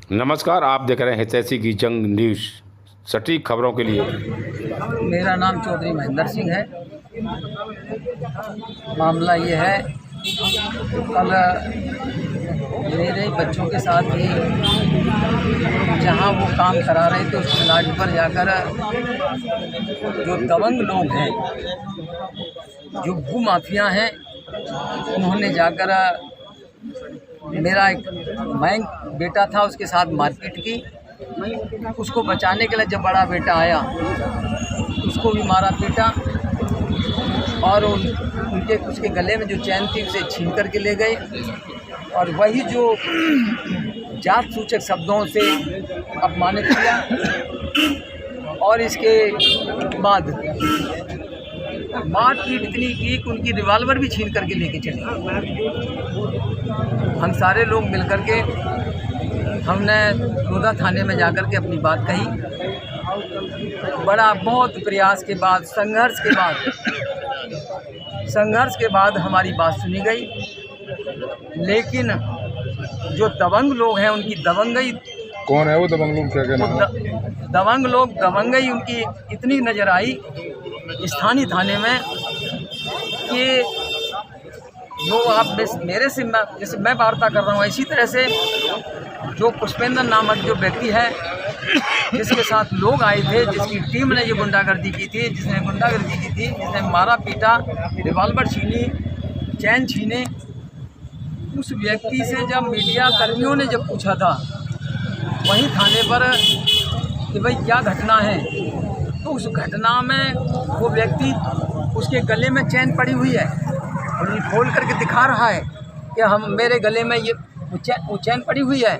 नमस्कार, आप देख रहे हैं हितैषी की जंग न्यूज़। सटीक खबरों के लिए मेरा नाम चौधरी महेंद्र सिंह है। मामला ये है, कल मेरे बच्चों के साथ भी जहाँ वो काम करा रहे थे उस प्लाट पर जाकर जो दबंग लोग हैं, जो भू माफिया हैं, उन्होंने जाकर मेरा एक बैंक बेटा था उसके साथ मारपीट की। उसको बचाने के लिए जब बड़ा बेटा आया उसको भी मारा पीटा और उसके गले में जो चैन थी उसे छीन करके ले गए। और वही जो जात सूचक शब्दों से अपमानित किया और इसके बाद मारपीट इतनी की कि उनकी रिवॉल्वर भी छीन करके लेके चले। हम सारे लोग मिलकर के हमने लोधा थाने में जाकर के अपनी बात कही। बड़ा बहुत प्रयास के बाद, संघर्ष के बाद हमारी बात सुनी गई। लेकिन जो दबंग लोग हैं उनकी दबंगई, कौन है वो दबंग लोग, क्या कहना? दबंगई उनकी इतनी नज़र आई स्थानीय थाने में कि जो आप मेरे से जैसे मैं वार्ता कर रहा हूँ, इसी तरह से जो पुष्पेंद्र नामक जो व्यक्ति है जिसके साथ लोग आए थे, जिसकी टीम ने ये गुंडागर्दी की थी, जिसने मारा पीटा, रिवॉल्वर छीनी, चैन छीने, उस व्यक्ति से जब मीडिया कर्मियों ने जब पूछा था वहीं थाने पर कि भाई क्या घटना है, तो उस घटना में वो व्यक्ति, उसके गले में चैन पड़ी हुई है और ये खोल करके दिखा रहा है कि मेरे गले में ये वो चैन पड़ी हुई है।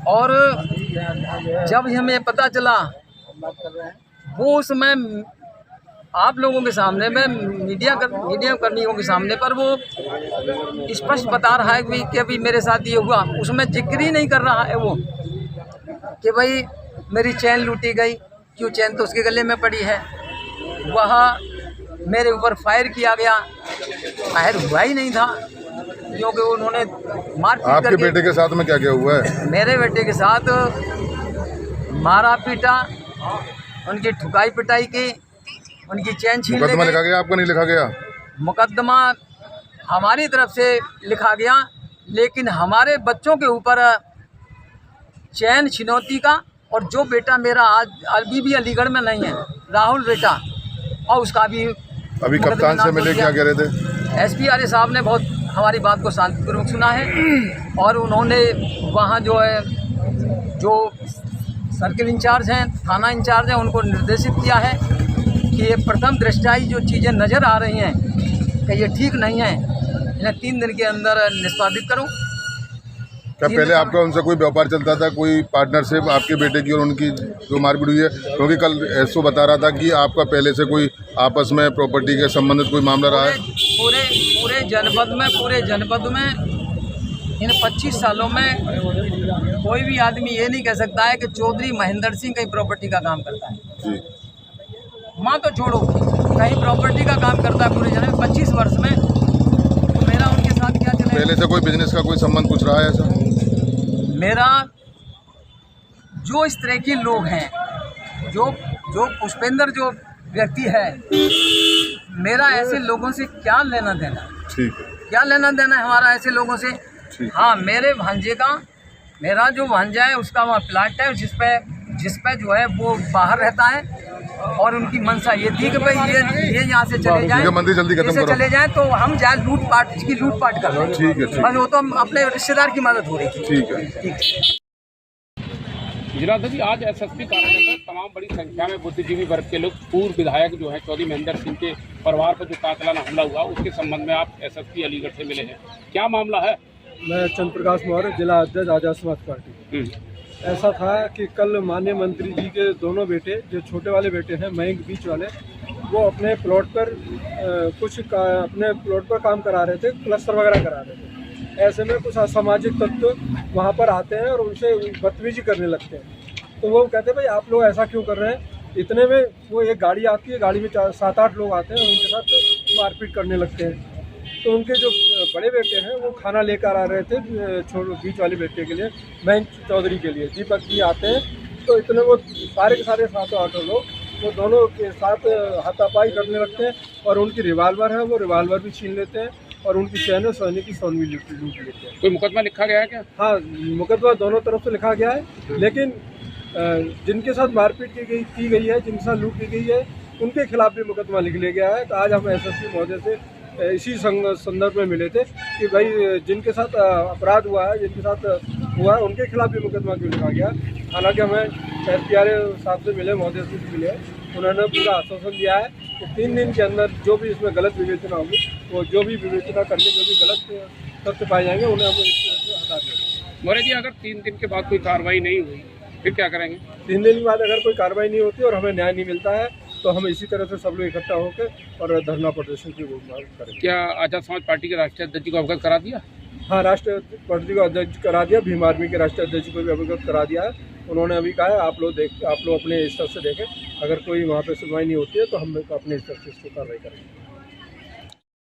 और जब हमें पता चला वो उस समय आप लोगों के सामने में मीडिया कर्मियों के सामने पर वो स्पष्ट बता रहा है कि अभी मेरे साथ ये हुआ। उसमें जिक्र ही नहीं कर रहा है वो कि भाई मेरी चैन लूटी गई, क्यों, चैन तो उसके गले में पड़ी है। वहाँ मेरे ऊपर फायर किया गया, फायर हुआ ही नहीं था क्योंकि उन्होंने मारपीट। आपके बेटे के साथ में क्या क्या हुआ है? मेरे बेटे के साथ मारा पीटा, उनकी ठुकाई पिटाई की, उनकी चैन छीन। मुकदमा लिखा गया? आपका नहीं लिखा गया? मुकदमा हमारी तरफ से लिखा गया, लेकिन हमारे बच्चों के ऊपर चैन छिनौती का, और जो बेटा मेरा आज अभी भी अलीगढ़ में नहीं है, राहुल बेटा, और उसका भी अभी कप्तान से मिले, क्या कह रहे थे? एसपी साहब ने बहुत हमारी बात को शांतिपूर्वक सुना है और उन्होंने वहाँ जो सर्किल इंचार्ज हैं, थाना इंचार्ज हैं, उनको निर्देशित किया है कि ये प्रथम दृष्टया जो चीज़ें नज़र आ रही हैं कि ये ठीक नहीं है, इन्हें 3 दिन के अंदर निष्पादित करूँ। क्या पहले आपका उनसे कोई व्यापार चलता था, कोई पार्टनरशिप आपके बेटे की और उनकी जो मारपीट हुई है? क्योंकि कल एसओ बता रहा था कि आपका पहले से कोई आपस में प्रॉपर्टी के संबंधित कोई मामला रहा है? पूरे जनपद में इन 25 सालों में कोई भी आदमी ये नहीं कह सकता है कि चौधरी महेंद्र सिंह कहीं प्रॉपर्टी का काम करता है जी। माँ तो छोड़ो, कहीं प्रॉपर्टी का काम करता है पूरे जनपद 25 वर्ष में, तो मेरा उनके साथ क्या चलेगा? पहले से कोई बिजनेस का कोई संबंध कुछ रहा है ऐसा? मेरा जो इस तरह के लोग हैं, जो पुष्पेंद्र जो व्यक्ति है, मेरा ऐसे लोगों से क्या लेना देना? ठीक है, क्या लेना देना है हमारा ऐसे लोगों से? हाँ, मेरे भांजे का, मेरा जो भांजा है उसका वहाँ प्लाट है जिस पे जो है वो बाहर रहता है, और उनकी मंशा ये थी कि भाई ये यहाँ से चले जाएं, मंदिर जल्दी खत्म करो, चले जाएं तो हम जाए लूटपाट कर रहे हैं। ठीक है, बस वो तो अपने रिश्तेदार की मदद हो रही थी। ठीक है। जिलाध्यक्ष जी, आज एसएसपी कार्यालय पर तमाम बड़ी संख्या में बुद्धिजीवी वर्ग के लोग, पूर्व विधायक जो है चौधरी महेंद्र सिंह के परिवार पर जो कातिलाना हमला हुआ उसके संबंध में आप एसएसपी अलीगढ़ से मिले हैं, क्या मामला है? मैं चंद्र प्रकाश मौर्य, जिला अध्यक्ष आजाद समाज पार्टी। ऐसा था कि कल माननीय मंत्री जी के दोनों बेटे, जो छोटे वाले बेटे हैं मयंक बीच वाले, वो अपने प्लॉट पर अपने प्लॉट पर काम करा रहे थे, प्लस्तर वगैरह करा रहे थे। ऐसे में कुछ असामाजिक तत्व वहाँ पर आते हैं और उनसे बदतमीजी करने लगते हैं। तो वो कहते हैं भाई आप लोग ऐसा क्यों कर रहे हैं? इतने में वो एक गाड़ी आती है, गाड़ी में 7-8 लोग आते हैं और उनके साथ मारपीट करने लगते हैं। तो उनके जो बड़े बेटे हैं वो खाना लेकर आ रहे थे बीच वाले बेटे के लिए, मयंक चौधरी के लिए। दीपक जी आते हैं तो इतने वो सारे के सारे 7-8 लोग वो दोनों के साथ हाथापाई करने लगते हैं और उनकी रिवाल्वर है, वो रिवाल्वर भी छीन लेते हैं और उनकी चैन सोने की सोन भी लूट लेते हैं। कोई मुकदमा लिखा गया है क्या? हाँ, मुकदमा दोनों तरफ से लिखा गया है, लेकिन जिनके साथ मारपीट की गई है, जिनके साथ लूट की गई है, उनके खिलाफ भी मुकदमा लिख लिया गया है। तो आज हम एसएसपी महोदय से इसी संदर्भ में मिले थे कि भाई जिनके साथ अपराध हुआ है, जिनके साथ हुआ है, उनके खिलाफ भी मुकदमा क्यों लिखा गया। हालांकि हमें SPRA साहब से मिले, महोदय से मिले, उन्होंने पूरा आश्वासन दिया है कि 3 दिन के अंदर जो भी इसमें गलत विवेचना होगी, वो जो भी विवेचना करके जो भी गलत तथ्य पाए जाएंगे उन्हें हम इससे हटा देंगे। मौर्य जी, अगर 3 दिन के बाद कोई कार्रवाई नहीं हुई फिर क्या करेंगे? 3 दिन के बाद अगर कोई कार्रवाई नहीं होती और हमें न्याय नहीं मिलता है तो हम इसी तरह से सब लोग इकट्ठा होकर और धरना प्रदर्शन की मांग करेंगे। क्या आजाद समाज पार्टी के राष्ट्रीय अध्यक्ष को अवगत करा दिया? हाँ, राष्ट्रीय पार्टी को अध्यक्ष करा दिया, भीम आर्मी के राष्ट्रीय अध्यक्ष को भी अवगत करा दिया है। उन्होंने अभी कहा है आप लोग अपने स्तर से देखें, अगर कोई वहाँ पे सुनवाई नहीं होती है तो हम अपने स्तर से इसको कार्रवाई करेंगे।